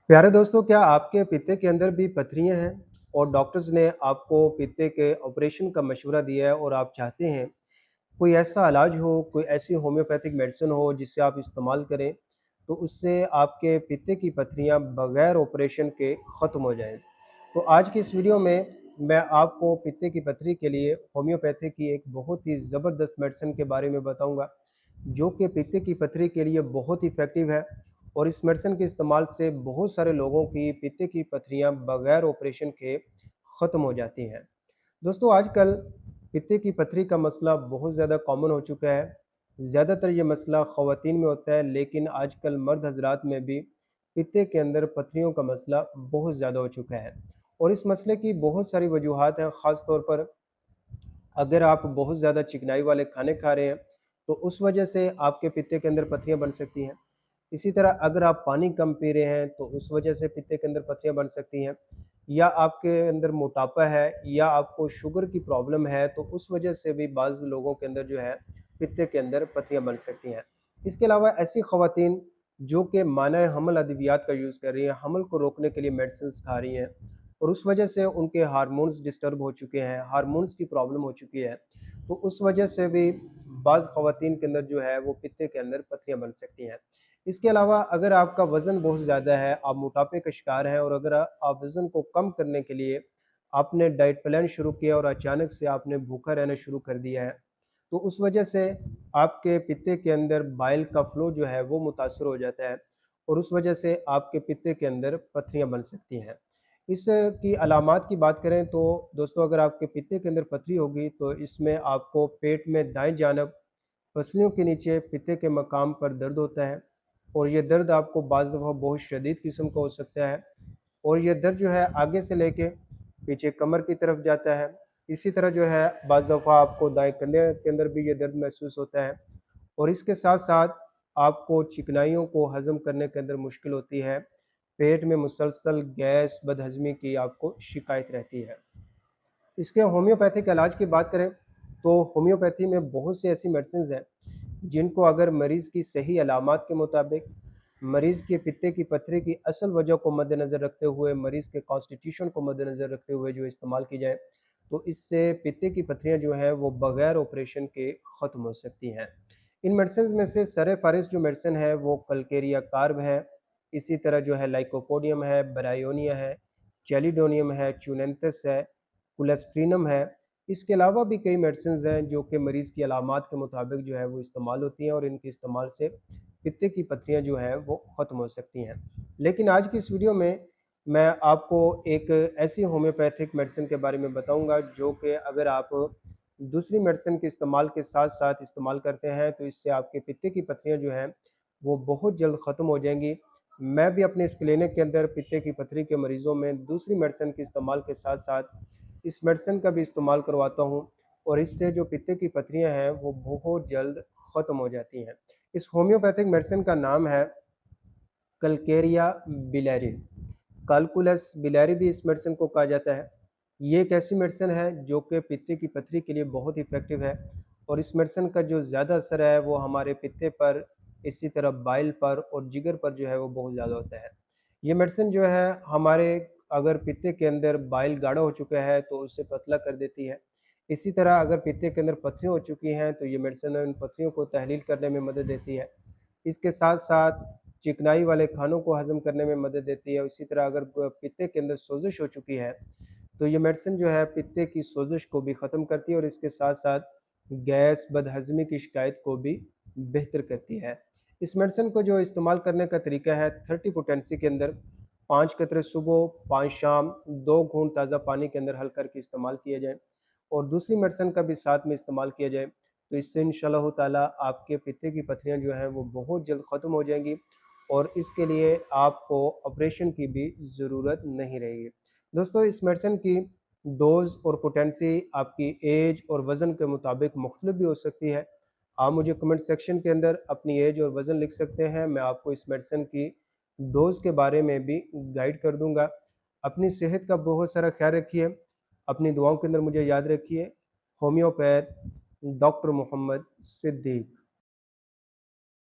प्यारे दोस्तों, क्या आपके पित्ते के अंदर भी पथरियाँ हैं और डॉक्टर्स ने आपको पित्ते के ऑपरेशन का मशवरा दिया है और आप चाहते हैं कोई ऐसा इलाज हो, कोई ऐसी होम्योपैथिक मेडिसिन हो जिसे आप इस्तेमाल करें, तो उससे आपके पित्ते की पथरियाँ बगैर ऑपरेशन के ख़त्म हो जाएँ। तो आज की इस वीडियो में मैं आपको पित्ते की पथरी के लिए होम्योपैथी की एक बहुत ही ज़बरदस्त मेडिसिन के बारे में बताऊँगा, जो कि पित्ते की पथरी के लिए बहुत इफ़ेक्टिव है और इस मेडिसिन के इस्तेमाल से बहुत सारे लोगों की पित्ते की पथरियाँ बगैर ऑपरेशन के ख़त्म हो जाती हैं। दोस्तों, आजकल पित्ते की पथरी का मसला बहुत ज़्यादा कॉमन हो चुका है। ज़्यादातर ये मसला ख़वातीन में होता है, लेकिन आजकल मर्द हज़रात में भी पित्ते के अंदर पथरियों का मसला बहुत ज़्यादा हो चुका है और इस मसले की बहुत सारी वजूहात हैं। ख़ास तौर पर अगर आप बहुत ज़्यादा चिकनाई वाले खाने खा रहे हैं, तो उस वजह से आपके पित्ते के अंदर पथरियाँ बन सकती हैं। इसी तरह अगर आप पानी कम पी रहे हैं, तो उस वजह से पित्ते के अंदर पथरियाँ बन सकती हैं, या आपके अंदर मोटापा है या आपको शुगर की प्रॉब्लम है, तो उस वजह से भी बाज़ लोगों के अंदर जो है पित्ते के अंदर पथरियाँ बन सकती हैं। इसके अलावा ऐसी ख़वातीन जो कि माना हमल अद्वियात का यूज़ कर रही हैं, हमल को रोकने के लिए मेडिसिन्स खा रही हैं और उस वजह से उनके हार्मोन्स डिस्टर्ब हो चुके हैं, हार्मोन्स की प्रॉब्लम हो चुकी है, तो उस वजह से भी बाज़ ख़वातीन के अंदर जो है वो पित्ते के अंदर पथरियाँ बन सकती हैं। इसके अलावा अगर आपका वज़न बहुत ज़्यादा है, आप मोटापे का शिकार हैं और अगर आप वज़न को कम करने के लिए आपने डाइट प्लान शुरू किया और अचानक से आपने भूखा रहना शुरू कर दिया है, तो उस वजह से आपके पित्ते के अंदर बाइल का फ्लो जो है वो मुतासर हो जाता है और उस वजह से आपके पित्ते के अंदर पथरियाँ बन सकती हैं। इसकी अलामात की बात करें तो दोस्तों, अगर आपके पित्ते के अंदर पथरी होगी तो इसमें आपको पेट में दाएँ जानब पसलियों के नीचे पित्ते के मकाम पर दर्द होता है और ये दर्द आपको बाज़ दफ़ा बहुत शदीद किस्म का हो सकता है और ये दर्द जो है आगे से लेके पीछे कमर की तरफ जाता है। इसी तरह जो है बाज़ दफ़ा आपको दाएँ कंधे के अंदर भी ये दर्द महसूस होता है और इसके साथ-साथ आपको चिकनाइयों को हज़म करने के अंदर मुश्किल होती है। पेट में मुसलसल गैस, बदहज़मी की आपको शिकायत रहती है। इसके होम्योपैथिक इलाज की बात करें तो होम्योपैथी में बहुत सी ऐसी मेडिसिन्स हैं जिनको अगर मरीज़ की सही अलामात के मुताबिक, मरीज़ के पित्ते की पथरी की असल वजह को मद्देनज़र रखते हुए, मरीज़ के कॉन्स्टिट्यूशन को मद्देनज़र रखते हुए जो इस्तेमाल की जाए, तो इससे पित्ते की पथरियाँ जो हैं वो बगैर ऑपरेशन के ख़त्म हो सकती हैं। इन मेडिसिन्स में से सर-ए-फ़हरिस्त जो मेडिसिन है वो कलकेरिया कार्ब है, इसी तरह जो है लाइकोपोडियम है, ब्रायोनिया है, चेलिडोनियम है, चुनेंतस है, कुलेस्ट्रीनम है। इसके अलावा भी कई मेडिसिन्स हैं जो कि मरीज़ की अलामात के मुताबिक जो है वो इस्तेमाल होती हैं और इनके इस्तेमाल से पित्ते की पथरियाँ जो हैं वो ख़त्म हो सकती हैं। लेकिन आज की इस वीडियो में मैं आपको एक ऐसी होम्योपैथिक मेडिसिन के बारे में बताऊँगा जो कि अगर आप दूसरी मेडिसिन के इस्तेमाल के साथ-साथ इस्तेमाल करते हैं, तो इससे आपके पित्ते की पथरियाँ जो हैं वो बहुत जल्द ख़त्म हो जाएँगी। मैं भी अपने इस क्लिनिक के अंदर पित्ते की पथरी के मरीज़ों में दूसरी मेडिसिन के इस्तेमाल के साथ-साथ इस मेडिसिन का भी इस्तेमाल करवाता हूँ और इससे जो पित्ते की पथरियाँ हैं वो बहुत जल्द ख़त्म हो जाती हैं। इस होम्योपैथिक मेडिसिन का नाम है कलकेरिया बिलेरी। कैलकुलस बिलेरी भी इस मेडिसिन को कहा जाता है। ये एक ऐसी मेडिसिन है जो कि पित्ते की पथरी के लिए बहुत इफ़ेक्टिव है और इस मेडिसिन का जो ज़्यादा असर है वो हमारे पित्ते पर, इसी तरह बाइल पर और जिगर पर जो है वो बहुत ज़्यादा होता है। ये मेडिसिन जो है हमारे अगर पित्ते के अंदर बाइल गाढ़ा हो चुका है तो उसे पतला कर देती है। इसी तरह अगर पित्ते के अंदर पथरियाँ हो चुकी हैं तो ये मेडिसिन उन पथरियों को तहलील करने में मदद देती है। इसके साथ-साथ चिकनाई वाले खानों को हज़म करने में मदद देती है। इसी तरह अगर पित्ते के अंदर सोज़िश हो चुकी है, तो ये मेडिसिन जो है पित्ते की सोज़िश को भी ख़त्म करती है और इसके साथ-साथ गैस, बदहज़मी की शिकायत को भी बेहतर करती है। इस मेडिसिन को जो इस्तेमाल करने का तरीका है 30 पोटेंसी के अंदर 5 कतरे सुबह, 5 शाम, 2 घूंट ताज़ा पानी के अंदर हल करके इस्तेमाल किया जाए और दूसरी मेडिसिन का भी साथ में इस्तेमाल किया जाए, तो इससे इंशाअल्लाह ताला आपके पित्ते की पथरियाँ जो हैं वो बहुत जल्द ख़त्म हो जाएँगी और इसके लिए आपको ऑपरेशन की भी ज़रूरत नहीं रहेगी। दोस्तों, इस मेडिसिन की डोज़ और पोटेंसी आपकी एज और वज़न के मुताबिक मुख्तलिफ भी हो सकती है। आप मुझे कमेंट सेक्शन के अंदर अपनी एज और वज़न लिख सकते हैं, मैं आपको इस मेडिसिन की डोज़ के बारे में भी गाइड कर दूँगा। अपनी सेहत का बहुत सारा ख़्याल रखिए, अपनी दुआओं के अंदर मुझे याद रखिए। Homeopath doctor Mohammad Siddique.